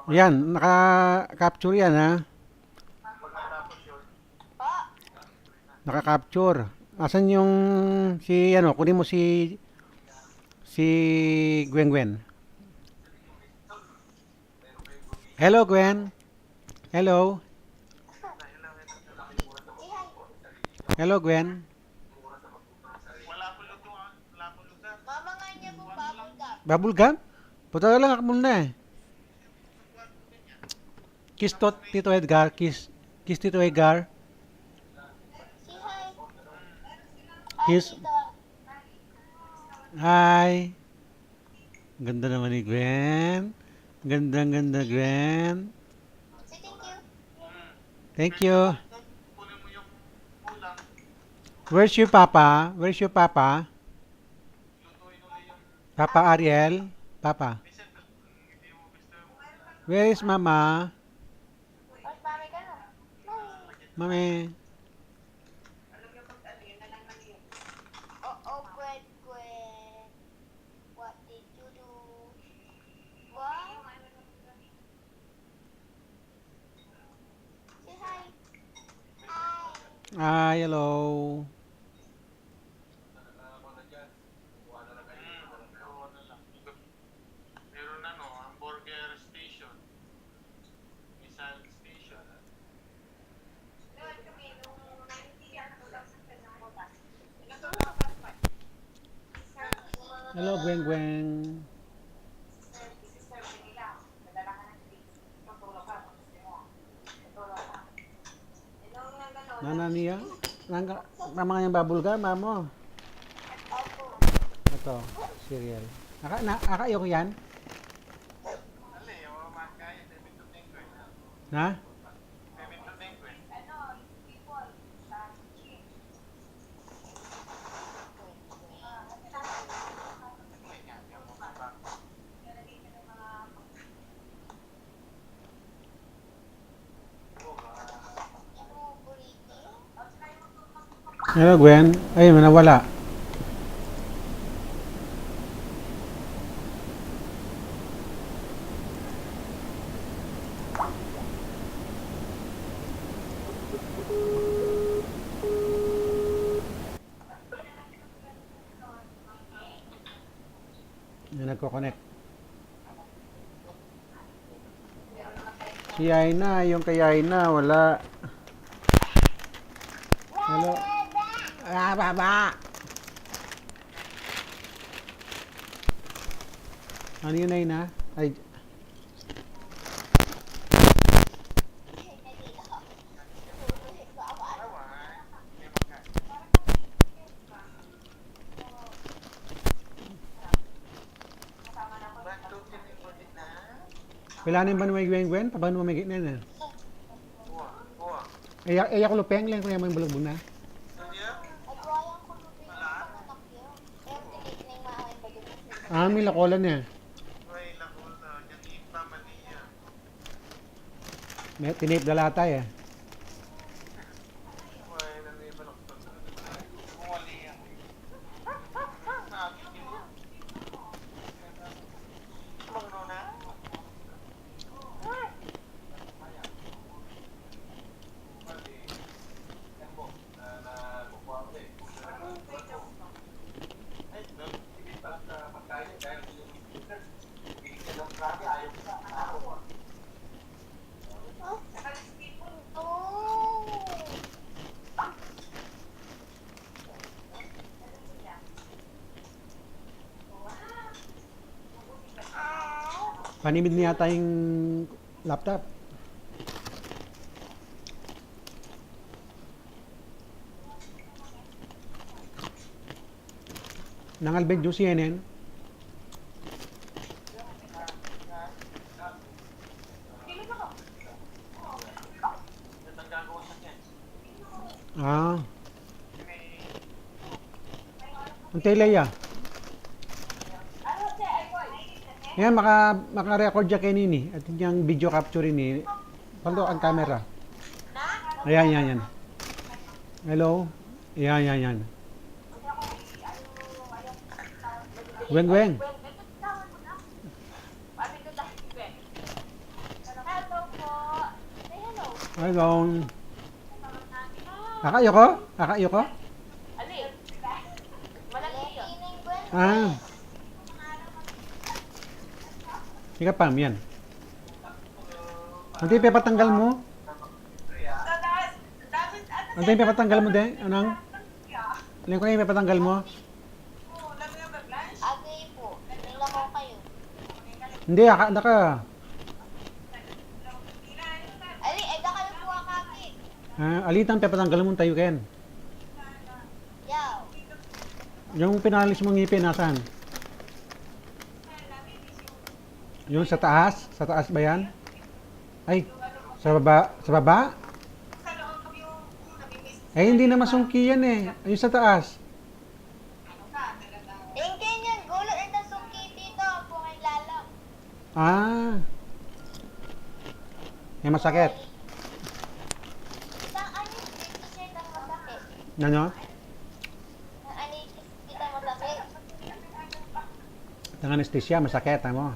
Yan, naka-capture yan ha. Naka-capture. Asan yung si ano, kunin mo si Gwen Gwen. Hello Gwen. Hello. Hello Gwen. Mama nga niya po bubble gum. Bubble gum? Puta ka lang ako muna eh. Kiss to Tito Edgar, kiss Tito Edgar. Say hi. Hi, Kiss. Tito. Hi. Ganda naman ni Gwen. Ganda ganda Gwen. Say thank you. Thank you. Where's your papa? Where's your papa? Papa Ariel? Papa. Where is mama? Mas mami ka na. Mami. Oh, Gwen, Gwen. What did you do? What? Say hi. Hi. Hi, hello. Hello, Gwen Gwen. Nana niya? Mama nga yung bubble gum, mamo. Opo. Ito, cereal. Ayoko yan? Ha? Hello, Gwen. Ay, nawala. Yung nagko-connect. Si Aina, yung kay Aina, wala. Hello. Ah, baba. Ano yun, Aina? Ay, kailangan ba na may Gwen? Paano mo may gitna na? Ay, ako lupeng lang kaya may bulagbog na. Agwayang ko lubi yung panganak yun. Pero tinitinay maamin ba yun? Ah, may lakolan niya. May tinip dalatay eh. Oh. Panimid niya yata yung laptop. Nangalbeg yung CNN. Ah. Ang teleya. Yan, maka-record siya kayo nini. At yung video capture ni. Pando ang camera. Ayan, yan, yan. Hello. Yan, yan, yan. Gwen, Gwen. Hello. Kakayo ko? Kakayo ko? Alin? Malaki yun. Tining Gwen. Ah. Ika pam, yan. Ante, papatanggal mo? Ante, papatanggal mo din? Anong? Alin ko na yung papatanggal mo? Agay po. Nila ko kayo. Hindi, naka. Ali, eda kayo po akakit. Alitang papatanggal mo tayo, Ken. Yaw. Yung pinalis mong ngipin, nasaan? Yung sa taas? Sa taas ba yan? Ay, sa baba? Sa baba? Eh, hindi na masungki yan eh. Yung sa taas. Ingkin yan. Gulo ito suki dito. Pungay lalang. Ah. May masakit. Isang anis dito siya ng masakit. Ano? Ang anis kita masakit. Ang anesthesia, masakit. Ano?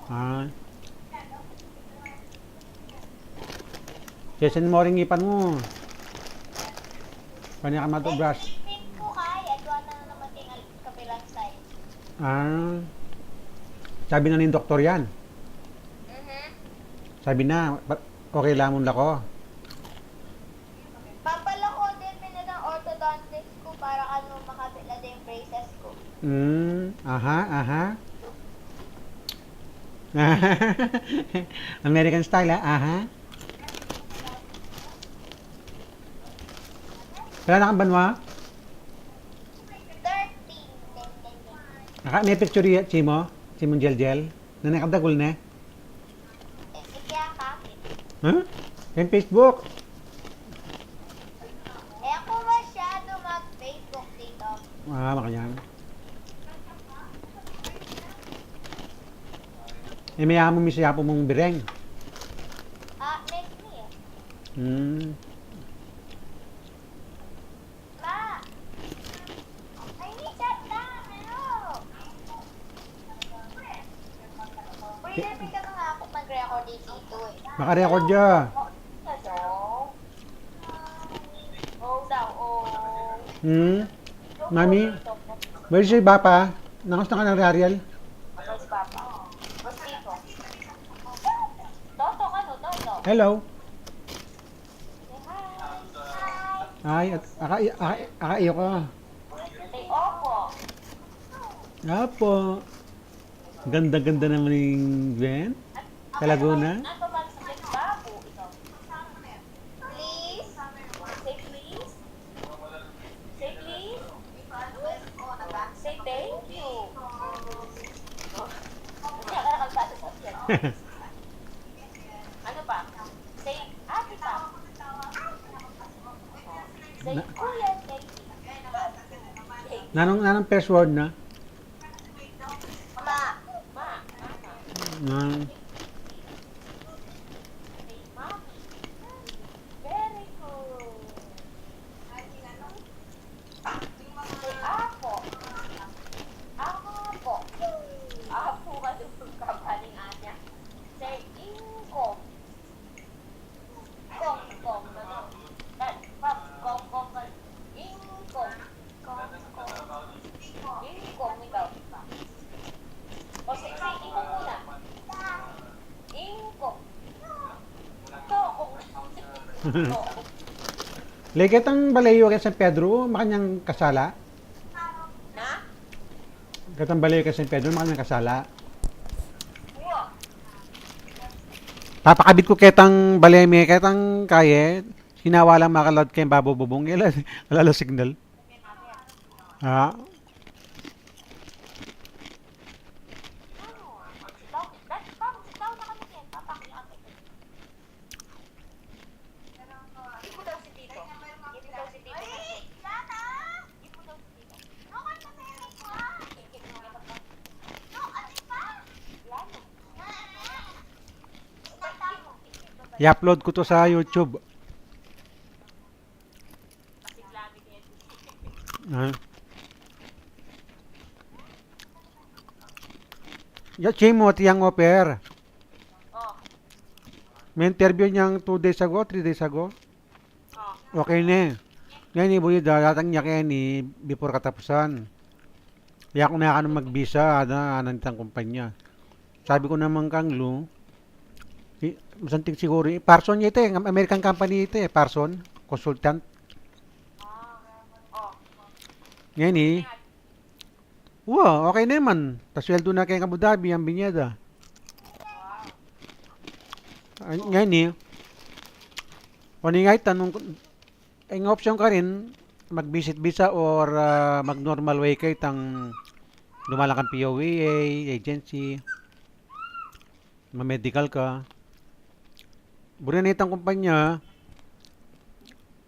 Ah. Kesin mo rin ipan mo. Paano ka matubras? Pin ko kay. Adwa na naman ting kabilang side. Ah. Sabi na ni doktor yan. Sabi na, okay lamon lako. Papala ko din ng orthodontist ko para ano makabila din yung braces ko. Aha, aha. American style, ha? Aha. Kailan na kang banwa? 13. May picture yan, Chimo? Chimo Gel? Na nakadagol na? Kaya kakit. Huh? Yung Facebook? Eh ako masyado mag-Facebook dito. Ah, makanyan. Eh, may amo misya po mong bireng. Next me eh. Ma! I need that down, ano? Pwede rin ka nga ako mag-record dito eh. Makarecord ya. Ano? Oh, daw, oh. Mami, where's your bapa? Nakos na ka ng Ariel? Ako si Papa. Mas dito. Toto ka no, Toto. Hello. Say hi! Hi! Ay, akaiyo ka. Say opo. Apo. Ganda-ganda naman yung Gwen. Sa Laguna. Ano ba sa babu? Ito. Please! Say please. Say please. Say thank you. Kaya ka nakagsabi sa yan. Ano pa? Say ate pa. Say kuya, thank you. Thank you. Nanong first word na? Ma! Ma, mama. Na, Say mommy. Very good. Say apo. Apo. Apo ka doon kapaling anya. Say ingkong. Kong na no. Kong. Ingkong. Ingkong ikaw. O say ingkong muna. Ingkong. Tokong. Tokong. Legit ang balayo kay San Pedro, makanyang kasala. Na? Katang balayo kay San Pedro, makanyang kasala. Uwa. Papakabit ko ketang balay may ketang kaye. Hinawalang makalad kay babo bubong. Alala signal. Ha? Tahu na kami yan. Papakilala ko. Ipo daw si Tito. Ipo daw si Tito. Ipo daw si Tito. I-upload ko to sa YouTube. Masiglami niya. Ha? Ya chimo tiyang oper. Oh. May interview niyang 2 days ago, 3 days ago. Oh. Okay na. Ngayon, ibuyo datang niya kaya ni before katapusan. Kaya ako na ka mag-visa na anantang kumpanya. Sabi ko naman kang Lu, masanting siguro, Parson niya ito eh, American company ito eh, Parson, consultant. Oh. Ngayon eh, wow, okay naman. Tasweldo na kay Abu Dhabi ang binyada. Ngayon eh, kung nga tanong, ang option ka rin, mag-visit visa or mag-normal way kayo tang lumalang kang POEA, agency, ma-medical ka. Buri na itang kumpanya,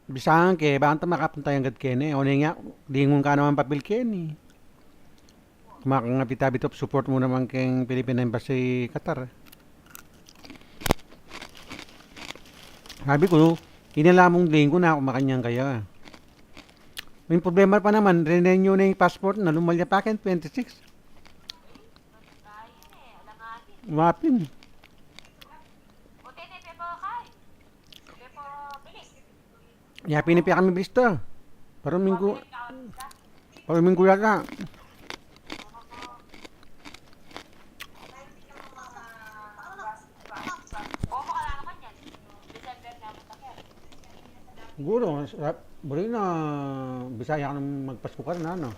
bisahan ke, bakit makapunta yung gad kene? O nga, lingon ka naman papel kene. Kumakang apit-apit of support mo naman keng Philippine Embassy Qatar. Sabi ko, inalamong linggo na ako makanyang kaya. May problema pa naman, renew na yung passport na lumalya pa akin, 26. Wapin. Buti na pepo kay. Pepo bilis. Ya, pinipi kami bista. Parang minggu yata. Bobo ka lang naman yan. December na matakya. Siguro, buri na, Bisaya ka nang magpasko ka na, ano?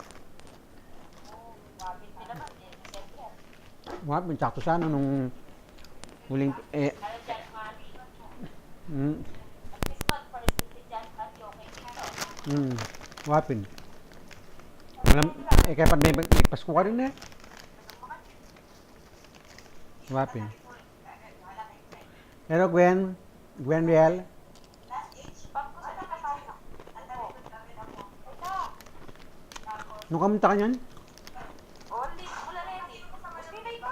Wabit din naman eh. December. Wapin, sakto sana nung huling, Ano dyan, Mari? mm, At this month, for the dyan, Mari, okay dito. wapin. Alam, kaya pag may pasko ka rin eh. Wapin. Pero Gwen Riel, Pagkusa na tayo. nung kamunta ka niyan? Only, wala ready. Mas pinay ko.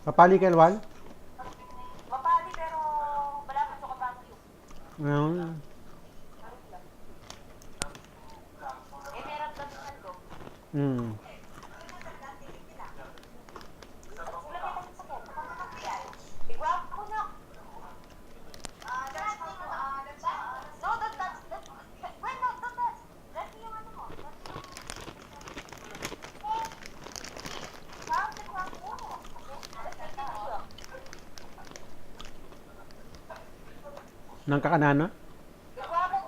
Papali kay Elwal? Mapali pero wala pa sa kapatid. Ngayon, Eh, meron ka din nando. mm. Igwap ko na. No, don't touch. Wait, no, don't touch. Let me yung ano mo. Parang nagwap mo. Nang kakanana? Igwap mo.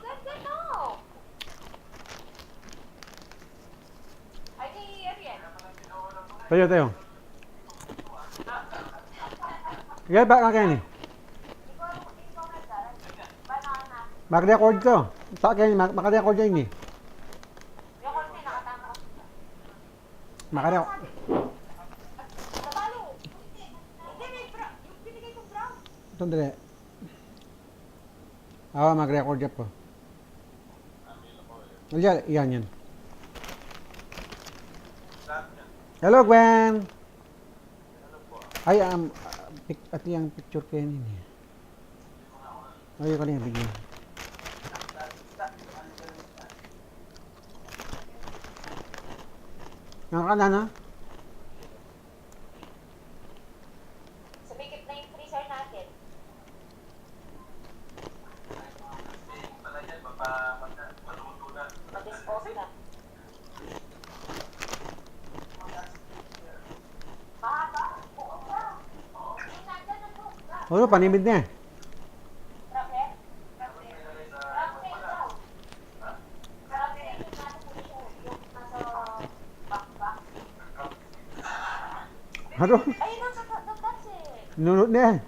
Ganda no. Ay, di Ariel. Tayo. Kaya ba ka ni? Mag-record ko. Sa akin, maka-record yun eh. Yung konti nakatama. Maka-record. Natalo. Hindi, may brown. Yung binigay kong brown. Sandali. Oo, mag-record yan po. Yan. Hello, Gwen! Ay, at yung picture kayo nini. Ay, ko na bigyan. Nakakanana? Sumikip na yung freezer natin. Mag-dispose na. Mahaba? Yung nandyan na po. Oo, panimid na eh. Rafe? Rafe daw. Rafe yung nasa freezer. Yung nasa backpack. Ano? Ayun, nasa that's it. Nunod na eh.